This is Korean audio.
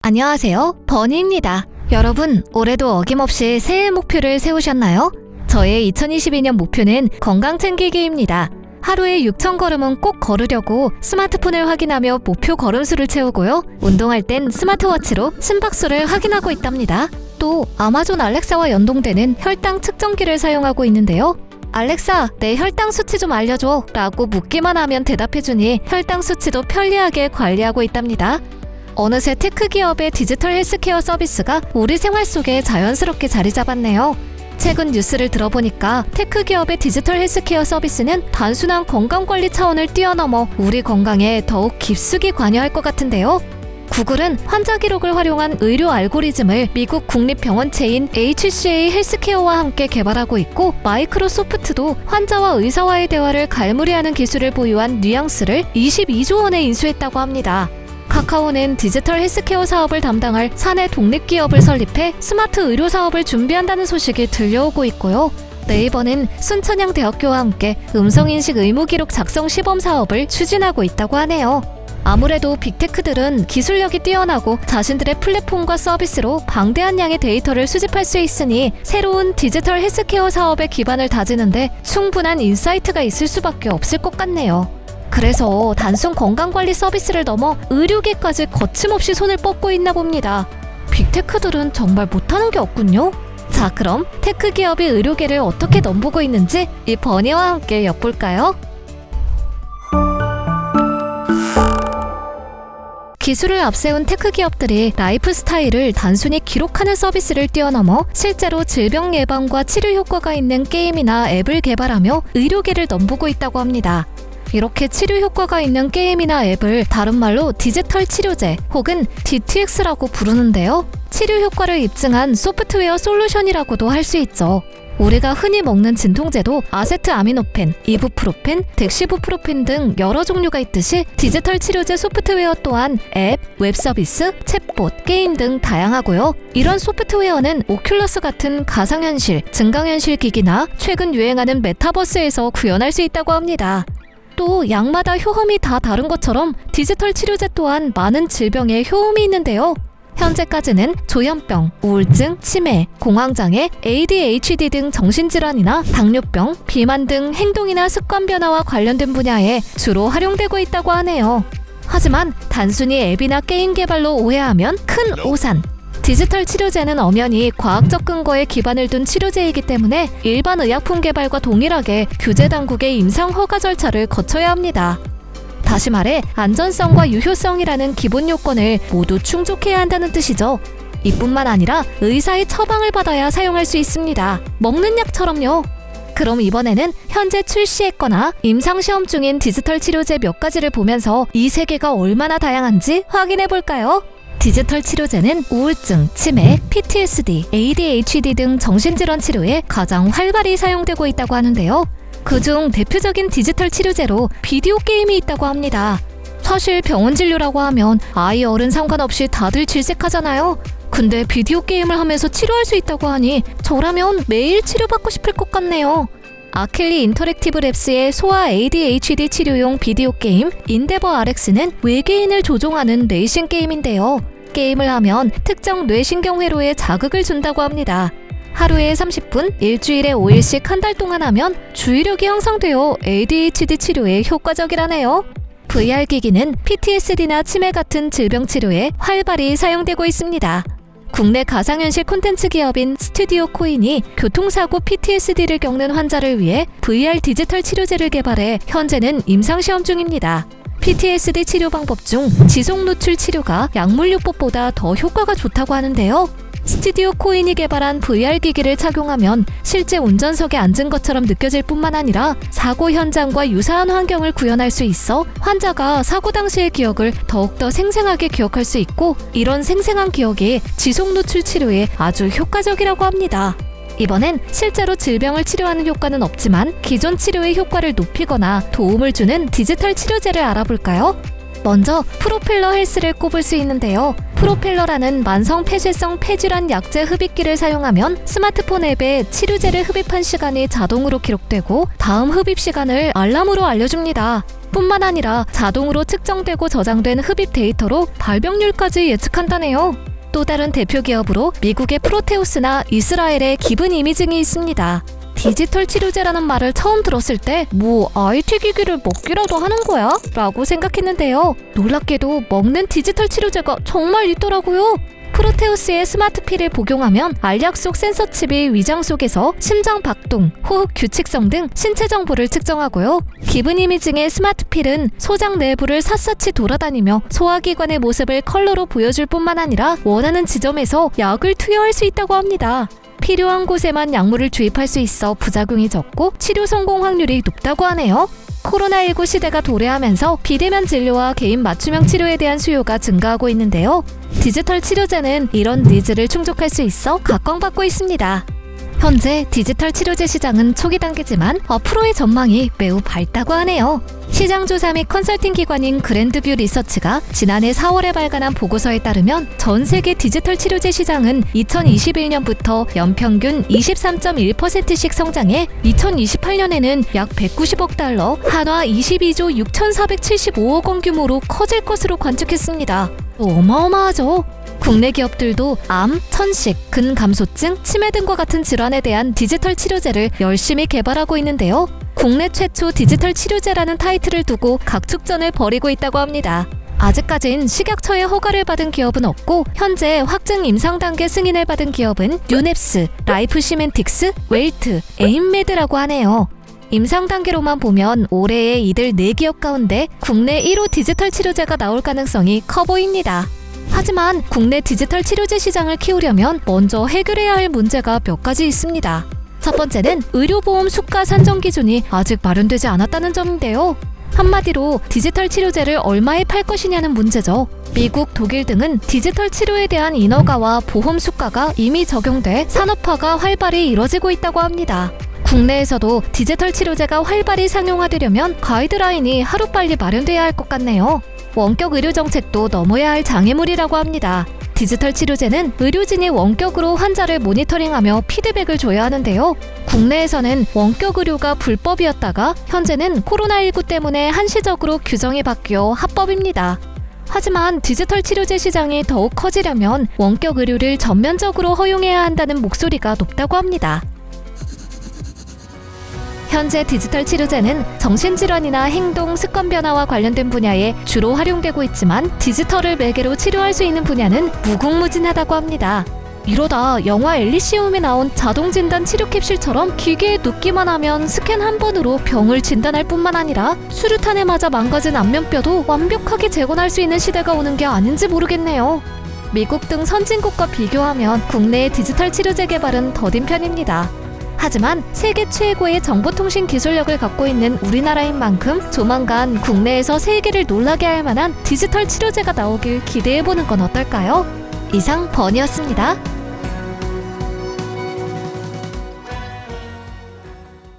안녕하세요, 버니입니다. 여러분, 올해도 어김없이 새해 목표를 세우셨나요? 저의 2022년 목표는 건강 챙기기입니다. 하루에 6,000걸음은 꼭 걸으려고 스마트폰을 확인하며 목표 걸음수를 채우고요. 운동할 땐 스마트워치로 심박수를 확인하고 있답니다. 또 아마존 알렉사와 연동되는 혈당 측정기를 사용하고 있는데요. 알렉사, 내 혈당 수치 좀 알려줘 라고 묻기만 하면 대답해주니 혈당 수치도 편리하게 관리하고 있답니다. 어느새 테크 기업의 디지털 헬스케어 서비스가 우리 생활 속에 자연스럽게 자리 잡았네요. 최근 뉴스를 들어보니까 테크 기업의 디지털 헬스케어 서비스는 단순한 건강관리 차원을 뛰어넘어 우리 건강에 더욱 깊숙이 관여할 것 같은데요. 구글은 환자 기록을 활용한 의료 알고리즘을 미국 국립병원체인 HCA 헬스케어와 함께 개발하고 있고, 마이크로소프트도 환자와 의사와의 대화를 갈무리하는 기술을 보유한 뉘앙스를 22조 원에 인수했다고 합니다. 카카오는 디지털 헬스케어 사업을 담당할 사내 독립기업을 설립해 스마트 의료 사업을 준비한다는 소식이 들려오고 있고요. 네이버는 순천향대학교와 함께 음성인식 의무기록 작성 시범 사업을 추진하고 있다고 하네요. 아무래도 빅테크들은 기술력이 뛰어나고 자신들의 플랫폼과 서비스로 방대한 양의 데이터를 수집할 수 있으니 새로운 디지털 헬스케어 사업의 기반을 다지는데 충분한 인사이트가 있을 수밖에 없을 것 같네요. 그래서 단순 건강관리 서비스를 넘어 의료계까지 거침없이 손을 뻗고 있나 봅니다. 빅테크들은 정말 못하는 게 없군요. 자, 그럼 테크 기업이 의료계를 어떻게 넘보고 있는지 이 버니와 함께 엿볼까요? 기술을 앞세운 테크 기업들이 라이프 스타일을 단순히 기록하는 서비스를 뛰어넘어 실제로 질병 예방과 치료 효과가 있는 게임이나 앱을 개발하며 의료계를 넘보고 있다고 합니다. 이렇게 치료 효과가 있는 게임이나 앱을 다른 말로 디지털 치료제 혹은 DTX라고 부르는데요. 치료 효과를 입증한 소프트웨어 솔루션이라고도 할 수 있죠. 우리가 흔히 먹는 진통제도 아세트아미노펜, 이부프로펜, 덱시부프로펜 등 여러 종류가 있듯이 디지털 치료제 소프트웨어 또한 앱, 웹서비스, 챗봇, 게임 등 다양하고요. 이런 소프트웨어는 오큘러스 같은 가상현실, 증강현실 기기나 최근 유행하는 메타버스에서 구현할 수 있다고 합니다. 또 약마다 효험이 다 다른 것처럼 디지털 치료제 또한 많은 질병에 효험이 있는데요. 현재까지는 조현병, 우울증, 치매, 공황장애, ADHD 등 정신질환이나 당뇨병, 비만 등 행동이나 습관 변화와 관련된 분야에 주로 활용되고 있다고 하네요. 하지만 단순히 앱이나 게임 개발로 오해하면 큰 오산! 디지털 치료제는 엄연히 과학적 근거에 기반을 둔 치료제이기 때문에 일반 의약품 개발과 동일하게 규제 당국의 임상 허가 절차를 거쳐야 합니다. 다시 말해 안전성과 유효성이라는 기본 요건을 모두 충족해야 한다는 뜻이죠. 이뿐만 아니라 의사의 처방을 받아야 사용할 수 있습니다. 먹는 약처럼요. 그럼 이번에는 현재 출시했거나 임상시험 중인 디지털 치료제 몇 가지를 보면서 이 세계가 얼마나 다양한지 확인해 볼까요? 디지털 치료제는 우울증, 치매, PTSD, ADHD 등 정신질환 치료에 가장 활발히 사용되고 있다고 하는데요. 그중 대표적인 디지털 치료제로 비디오 게임이 있다고 합니다. 사실 병원 진료라고 하면 아이 어른 상관없이 다들 질색하잖아요. 근데 비디오 게임을 하면서 치료할 수 있다고 하니 저라면 매일 치료받고 싶을 것 같네요. 아킬리 인터랙티브 랩스의 소아 ADHD 치료용 비디오 게임 인데버 RX는 외계인을 조종하는 레이싱 게임인데요. 게임을 하면 특정 뇌신경회로에 자극을 준다고 합니다. 하루에 30분, 일주일에 5일씩 한 달 동안 하면 주의력이 향상되어 ADHD 치료에 효과적이라네요. VR 기기는 PTSD나 치매 같은 질병 치료에 활발히 사용되고 있습니다. 국내 가상현실 콘텐츠 기업인 스튜디오 코인이 교통사고 PTSD를 겪는 환자를 위해 VR 디지털 치료제를 개발해 현재는 임상시험 중입니다. PTSD 치료 방법 중 지속 노출 치료가 약물요법보다 더 효과가 좋다고 하는데요. 스튜디오 코인이 개발한 VR 기기를 착용하면 실제 운전석에 앉은 것처럼 느껴질 뿐만 아니라 사고 현장과 유사한 환경을 구현할 수 있어 환자가 사고 당시의 기억을 더욱더 생생하게 기억할 수 있고, 이런 생생한 기억이 지속 노출 치료에 아주 효과적이라고 합니다. 이번엔 실제로 질병을 치료하는 효과는 없지만 기존 치료의 효과를 높이거나 도움을 주는 디지털 치료제를 알아볼까요? 먼저 프로펠러 헬스를 꼽을 수 있는데요. 프로펠러라는 만성 폐쇄성 폐질환 약제 흡입기를 사용하면 스마트폰 앱에 치료제를 흡입한 시간이 자동으로 기록되고 다음 흡입 시간을 알람으로 알려줍니다. 뿐만 아니라 자동으로 측정되고 저장된 흡입 데이터로 발병률까지 예측한다네요. 또 다른 대표 기업으로 미국의 프로테우스나 이스라엘의 기븐 이미징이 있습니다. 디지털 치료제라는 말을 처음 들었을 때 뭐 IT 기기를 먹기라도 하는 거야? 라고 생각했는데요. 놀랍게도 먹는 디지털 치료제가 정말 있더라고요. 프로테우스의 스마트피를 복용하면 알약 속 센서 칩이 위장 속에서 심장 박동, 호흡 규칙성 등 신체 정보를 측정하고요. 기분 이미징의 스마트필은 소장 내부를 샅샅이 돌아다니며 소화기관의 모습을 컬러로 보여줄 뿐만 아니라 원하는 지점에서 약을 투여할 수 있다고 합니다. 필요한 곳에만 약물을 주입할 수 있어 부작용이 적고 치료 성공 확률이 높다고 하네요. 코로나19 시대가 도래하면서 비대면 진료와 개인 맞춤형 치료에 대한 수요가 증가하고 있는데요. 디지털 치료제는 이런 니즈를 충족할 수 있어 각광받고 있습니다. 현재 디지털 치료제 시장은 초기 단계지만 앞으로의 전망이 매우 밝다고 하네요. 시장 조사 및 컨설팅 기관인 그랜드뷰 리서치가 지난해 4월에 발간한 보고서에 따르면 전 세계 디지털 치료제 시장은 2021년부터 연평균 23.1%씩 성장해 2028년에는 약 190억 달러, 한화 22조 6,475억 원 규모로 커질 것으로 관측했습니다. 어마어마하죠? 국내 기업들도 암, 천식, 근감소증, 치매 등과 같은 질환에 대한 디지털 치료제를 열심히 개발하고 있는데요. 국내 최초 디지털 치료제라는 타이틀을 두고 각축전을 벌이고 있다고 합니다. 아직까진 식약처의 허가를 받은 기업은 없고 현재 확증 임상 단계 승인을 받은 기업은 뉴넵스, 라이프시멘틱스, 웰트, 에임메드라고 하네요. 임상 단계로만 보면 올해의 이들 4기업 가운데 국내 1호 디지털 치료제가 나올 가능성이 커 보입니다. 하지만 국내 디지털 치료제 시장을 키우려면 먼저 해결해야 할 문제가 몇 가지 있습니다. 첫 번째는 의료보험 수가 산정 기준이 아직 마련되지 않았다는 점인데요. 한마디로 디지털 치료제를 얼마에 팔 것이냐는 문제죠. 미국, 독일 등은 디지털 치료에 대한 인허가와 보험 수가가 이미 적용돼 산업화가 활발히 이뤄지고 있다고 합니다. 국내에서도 디지털 치료제가 활발히 상용화되려면 가이드라인이 하루빨리 마련돼야 할 것 같네요. 원격 의료 정책도 넘어야 할 장애물이라고 합니다. 디지털 치료제는 의료진이 원격으로 환자를 모니터링하며 피드백을 줘야 하는데요. 국내에서는 원격 의료가 불법이었다가 현재는 코로나19 때문에 한시적으로 규정이 바뀌어 합법입니다. 하지만 디지털 치료제 시장이 더욱 커지려면 원격 의료를 전면적으로 허용해야 한다는 목소리가 높다고 합니다. 현재 디지털 치료제는 정신질환이나 행동, 습관 변화와 관련된 분야에 주로 활용되고 있지만 디지털을 매개로 치료할 수 있는 분야는 무궁무진하다고 합니다. 이러다 영화 엘리시움에 나온 자동진단 치료 캡슐처럼 기계에 눕기만 하면 스캔 한 번으로 병을 진단할 뿐만 아니라 수류탄에 맞아 망가진 안면뼈도 완벽하게 재건할 수 있는 시대가 오는 게 아닌지 모르겠네요. 미국 등 선진국과 비교하면 국내의 디지털 치료제 개발은 더딘 편입니다. 하지만 세계 최고의 정보통신 기술력을 갖고 있는 우리나라인 만큼 조만간 국내에서 세계를 놀라게 할 만한 디지털 치료제가 나오길 기대해보는 건 어떨까요? 이상 버니였습니다.